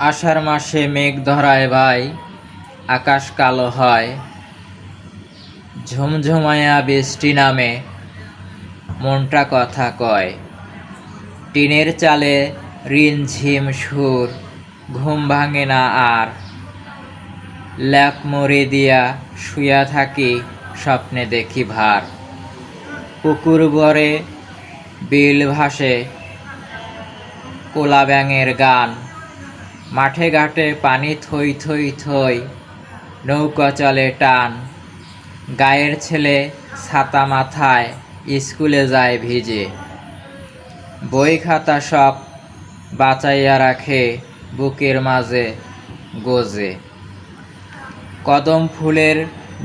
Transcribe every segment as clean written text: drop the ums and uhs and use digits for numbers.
আষাঢ় মাসে মেঘ ধরায় ভাই, আকাশ কালো হয়। ঝুমঝুমায়া বৃষ্টি নামে, মনটা কথা কয়। টিনের চালে রিমঝিম সুর, ঘুম ভাঙে না আর। ল্যাপ মুড়ি দিয়া শুয়া থাকি, স্বপ্নে দেখি ভার। পুকুর ভরে বিল ভাসে, কোলা ব্যাঙের গান। মাঠে ঘাটে পানি থই থই থই, নৌকা চলে টান। গায়ের ছেলে ছাতা মাথায়, স্কুলে যায় ভিজে। বই খাতা সব বাঁচাইয়া রাখে, বুকের মাঝে গোজে। কদম ফুলের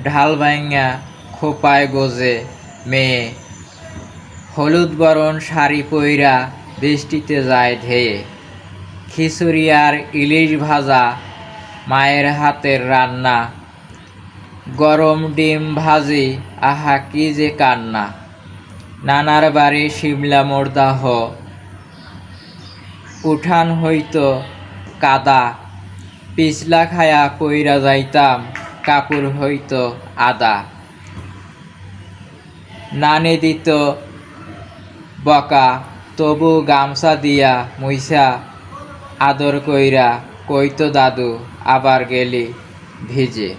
ঢাল ভাইঙা খোপায় গোজে মেয়ে। হলুদ বরণ শাড়ি পইরা বৃষ্টিতে যায় ধেয়ে। খিচুড়ি আর ইলিশ ভাজা, মায়ের হাতের রান্না। গরম ডিম ভাজি, আহা কি যে কান্না। নানার বাড়ি শিমলা মোরদাহ, উঠান হইতো কাদা। পিছলা খায়া পইরা যাইতাম, কাপড় হইতো আদা। নানি দিত বকা, তবু গামছা দিয়া মুইসা আদর কইরা কইতো দাদু, আবার গেলি ভিজে।